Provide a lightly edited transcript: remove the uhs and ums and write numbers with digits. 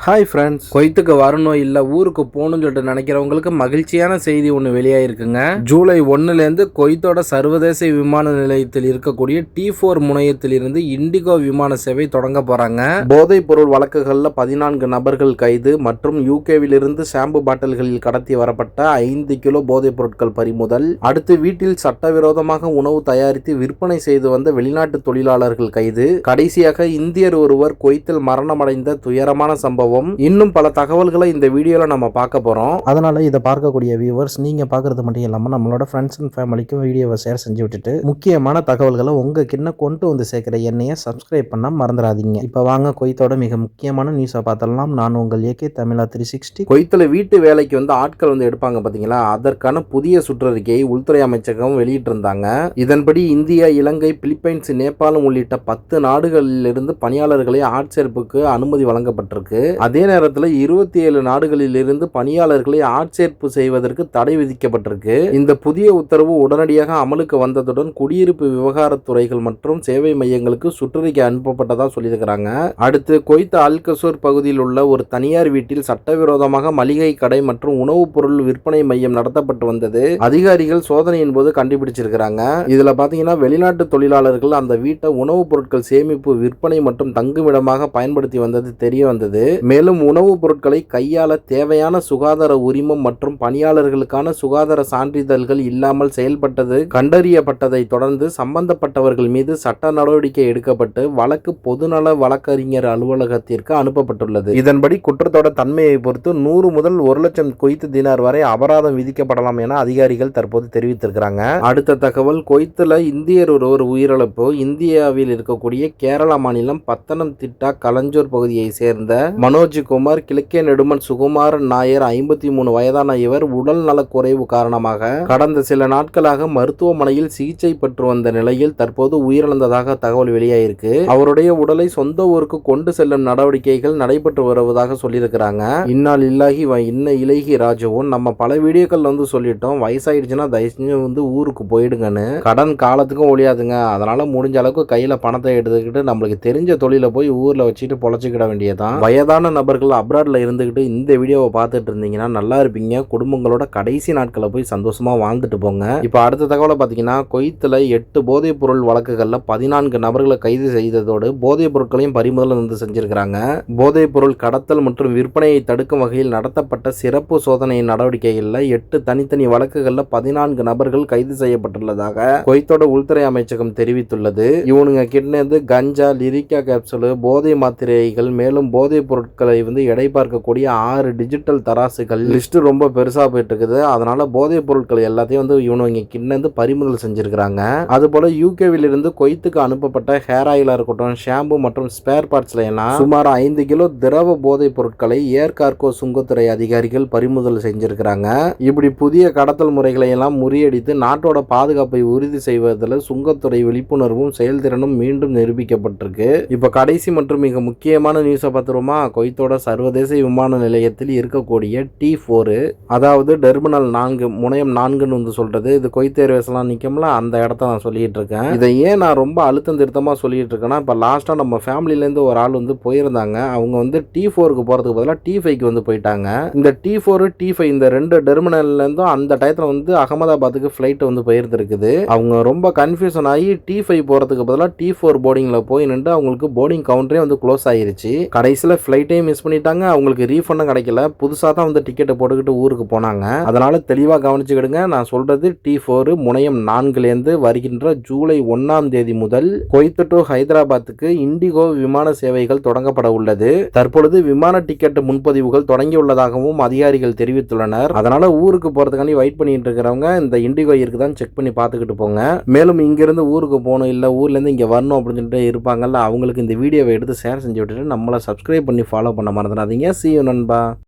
Hi friends, குவைத்துக்கு வரணும் இல்லை ஊருக்கு போகணும்னு சொல்லிட்டு நினைக்கிறவங்களுக்கு மகிழ்ச்சியான செய்தி ஒன்று வெளியாகிருக்குங்க. ஜூலை 1லேருந்து குவைத்தோட சர்வதேச விமான நிலையத்தில் இருக்கக்கூடிய T4 முனையத்திலிருந்து இண்டிகோ விமான சேவை தொடங்க போறாங்க. போதைப் பொருள் வழக்குகளில் 14 நபர்கள் கைது மற்றும் யூகேவிலிருந்து ஷாம்பு பாட்டில்களில் கடத்தி வரப்பட்ட 5 கிலோ போதைப் பொருட்கள் பறிமுதல். அடுத்து வீட்டில் சட்டவிரோதமாக உணவு தயாரித்து விற்பனை செய்து வந்த வெளிநாட்டு தொழிலாளர்கள் கைது. கடைசியாக இந்தியர் ஒருவர் குவைத்தில் மரணமடைந்த துயரமான சம்பவம். இன்னும் பல தகவல்களை இந்த வீடியோல நம்ம பார்க்க போறோம். அதனால இதை பார்க்கக்கூடிய வியூவர்ஸ் நீங்க பார்க்கறது மட்டும் இல்லாம நம்மளோட ஃப்ரெண்ட்ஸ் அண்ட் ஃபேமிலிக்கும் வீடியோவை ஷேர் செஞ்சு விட்டுட்டு முக்கியமான தகவல்களை உங்க கிட்ட கொண்டு வந்து சேர்க்கிற என்னைய சப்ஸ்கிரைப் பண்ண மறந்துடாதீங்க. இப்ப வாங்க குவைத்தோட மிக முக்கியமான நியூஸை பார்த்தலாம். நான் உங்கள் ஏகே தமிழா 360. குவைத்தில் வீட்டு வேலைக்கு ஆட்கள் எடுப்பாங்க பாத்தீங்களா, அதற்கான புதிய சுற்றறிக்கையை உள்துறை அமைச்சகம் வெளியிட்டிருந்தாங்க. இதன்படி இந்தியா, இலங்கை, பிலிப்பைன்ஸ், நேபாளம் உள்ளிட்ட 10 நாடுகளிலிருந்து பணியாளர்களை ஆட்சேர்ப்புக்கு அனுமதி வழங்கப்பட்டிருக்கு. அதே நேரத்தில் 27 நாடுகளில் இருந்து பணியாளர்களை ஆட்சேர்ப்பு செய்வதற்கு தடை விதிக்கப்பட்டிருக்கு. இந்த புதிய உத்தரவு உடனடியாக அமலுக்கு வந்ததுடன் குடியிருப்பு விவகாரத்துறைகள் மற்றும் சேவை மையங்களுக்கு சுற்றறிக்கை அனுப்பப்பட்டதா சொல்லியிருக்கிறாங்க. அடுத்து குவைத் அல்-கசூர் பகுதியில் உள்ள ஒரு தனியார் வீட்டில் சட்டவிரோதமாக மளிகை கடை மற்றும் உணவுப் பொருள் விற்பனை மையம் நடத்தப்பட்டு வந்தது அதிகாரிகள் சோதனையின் போது கண்டுபிடிச்சிருக்கிறாங்க. இதுல பாத்தீங்கன்னா வெளிநாட்டு தொழிலாளர்கள் அந்த வீட்டை உணவுப் பொருட்கள் சேமிப்பு, விற்பனை மற்றும் தங்குமிடமாக பயன்படுத்தி வந்தது தெரிய வந்தது. மேலும் உணவுப் பொருட்களை கையாள தேவையான சுகாதார உரிமம் மற்றும் பணியாளர்களுக்கான சுகாதார சான்றிதழ்கள் இல்லாமல் செயல்பட்டது கண்டறியப்பட்டதை தொடர்ந்து சம்பந்தப்பட்டவர்கள் மீது சட்ட நடவடிக்கை எடுக்கப்பட்டு வழக்கு பொதுநல வழக்கறிஞர் அலுவலகத்திற்கு அனுப்பப்பட்டுள்ளது. இதன்படி குற்றத்தோட தன்மையை பொறுத்து 100 முதல் 1 லட்சம் குவைத் தினார் வரை அபராதம் விதிக்கப்படலாம் என அதிகாரிகள் தற்போது தெரிவித்திருக்கிறாங்க. அடுத்த தகவல், குவைத்தில் இந்தியர் ஒருவர் உயிரிழப்பு. இந்தியாவில் இருக்கக்கூடிய கேரள மாநிலம் பத்தனம்திட்டா கலஞ்சூர் பகுதியை சேர்ந்த மனோஜ் குமார் கிழக்கே நெடுமன் சுகுமாரன் நாயர் 53 வயதான இவர் உடல் நலக்குறைவு காரணமாக கடந்த சில நாட்களாக மருத்துவமனையில் சிகிச்சை பெற்று வந்த நிலையில் தற்போது உயிரிழந்ததாக தகவல் வெளியாயிருக்கு. அவருடைய உடலை சொந்த ஊருக்கு கொண்டு செல்லும் நடவடிக்கைகள் நடைபெற்று வருவதாக சொல்லியிருக்கிறாங்க. இன்னால் இல்லாஹி இன்ன இலைஹி ராஜுவும் நம்ம பல வீடியோக்கள் சொல்லிட்டோம், வயசாயிடுச்சுன்னா தயவுசெஞ்சு ஊருக்கு போயிடுங்கன்னு. கடன் காலத்துக்கும் ஒழியாதுங்க. அதனால முடிஞ்ச அளவுக்கு கையில பணத்தை எடுத்துக்கிட்டு நம்மளுக்கு தெரிஞ்ச தொழில போய் ஊர்ல வச்சுட்டு பொழைச்சிக்கிட வேண்டியதான். வயதான நபர்கள் அப்ராட்ல இருந்துகிட்டு இந்த வீடியோவை பார்த்துட்டு இருந்தீங்கன்னா நல்லா இருப்பீங்க. குடும்பங்களோட கடைசி நாட்களை போய் சந்தோஷமா வாழ்ந்துட்டு போங்க. இப்போ அடுத்த தகவலை பார்த்தீங்கன்னா, குவைத்தில் 8 போதைப் பொருள் வழக்குகளில் 14 நபர்களை கைது செய்ததோடு போதைப் பொருட்களையும் பறிமுதல் செஞ்சிருக்கிறாங்க. போதைப் பொருள் கடத்தல் மற்றும் விற்பனையை தடுக்கும் வகையில் நடத்தப்பட்ட சிறப்பு சோதனை நடவடிக்கைகளில் 8 தனித்தனி வழக்குகளில் 14 நபர்கள் கைது செய்யப்பட்டுள்ளதாக குவைத்தோட உள்துறை அமைச்சகம் தெரிவித்துள்ளது. இவனுங்க கிட்ட கஞ்சா, லிரிக்கா கேப்சூல், போதை மாத்திரைகள், மேலும் போதைப் பொருட்களை எடை பார்க்கக்கூடிய 6 டிஜிட்டல் தராசுகள் லிஸ்ட் ரொம்ப பெருசா போயிட்டு இருக்குது. அதனால போதைப் பொருட்கள் எல்லாத்தையும் இவங்க கிட்ட பறிமுதல் செஞ்சிருக்கிறாங்க. அதுபோல யூகேவில் இருந்து குவைத்துக்கு அனுப்பப்பட்ட ஹேர் ஆயிலா இருக்கட்டும், ஷாம்பு மற்றும் ஸ்பேர் பார்ட்ஸ்ல எல்லாம் சுமார் 5 கிலோ திரவ போதைப் பொருட்களை ஏர் கார்கோ சுங்கத்துறை அதிகாரிகள் பறிமுதல் செஞ்சிருக்கிறாங்க. இப்படி புதிய கடத்தல் முறைகளை எல்லாம் முறியடித்து நாட்டோட பாதுகாப்பை உறுதி செய்வதில் சுங்கத்துறை விழிப்புணர்வும் செயல்திறனும் மீண்டும் நிரூபிக்கப்பட்டிருக்கு. இப்ப கடைசி மற்றும் மிக முக்கியமான நியூஸை பார்த்துருமா, குவைத்தோட சர்வதேச விமான நிலையத்தில் இருக்கக்கூடிய T4, அதாவது டெர்மினல் 4 முனையம் 4ன்னு சொல்றது. இது குவைத் ஏர்வேஸ் எல்லாம் நிற்கும்ல, அந்த இடத்த நான் சொல்லிட்டு இருக்கேன். இதை ஏன் நான் ரொம்ப அழுத்தம் திருத்தமா சொல்லிட்டு இருக்கேன்னா, இப்போ லாஸ்டா நம்ம ஃபேமிலியிலேருந்து ஒரு ஆள் போயிருந்தாங்க. அவங்க T4க்கு போறதுக்கு பதிலாக T5க்கு போயிட்டாங்க. இந்த T4, T5 இந்த 2 டெர்மினல்ல இருந்தும் அந்த டயத்துல அகமதாபாத்துக்கு ஃபிளைட் போயிருந்துருக்குது. அவங்க ரொம்ப கன்ஃபியூஷன் ஆகி T5 போறதுக்கு பதிலாக T4 போர்டிங்ல போய் நின்று அவங்களுக்கு போர்டிங் கவுண்டரே க்ளோஸ் ஆயிருச்சு. கடைசியில் ஃபிளைட்டையும் மிஸ் பண்ணிட்டாங்க, அவங்களுக்கு ரீஃபண்டும் கிடைக்கல. புதுசாக தான் டிக்கெட்டை போட்டுக்கிட்டு ஊருக்கு போனாங்க. அதனால தெளிவாக கவனிச்சுக்கிடுங்க. நான் சொல்றது T4 முனையம் 4லேருந்து வருகின்ற ஜூலை 1ஆம் தேதி முதல் குவைத் டு ஹைதராபாத்துக்கு இண்டிகோ விமான சேவைகள் தொடங்கப்பட உள்ளது. தற்பொழுது விமான டிக்கெட் முன்பதிவுகள் தொடங்கியுள்ளதாகவும் அதிகாரிகள் தெரிவித்துள்ளனர். அதனால ஊருக்கு போறதுக்காண்டி வெயிட் பண்ணிட்டு இருக்கிறவங்க இந்த இண்டிகோ இருக்குதான் செக் பண்ணி பார்த்துக்கிட்டு போங்க. மேலும் இங்கிருந்து ஊருக்கு போகணும், இல்லை ஊர்ல இருந்து இங்க வரணும் அப்படின்னு சொல்லிட்டு இருப்பாங்கல்ல, அவங்களுக்கு இந்த வீடியோவை எடுத்து ஷேர் செஞ்சு விட்டுட்டு நம்மளை சப்ஸ்கிரைப் பண்ணி ஃபாலோ பண்ண மறந்துடாதீங்க. See you நண்பா.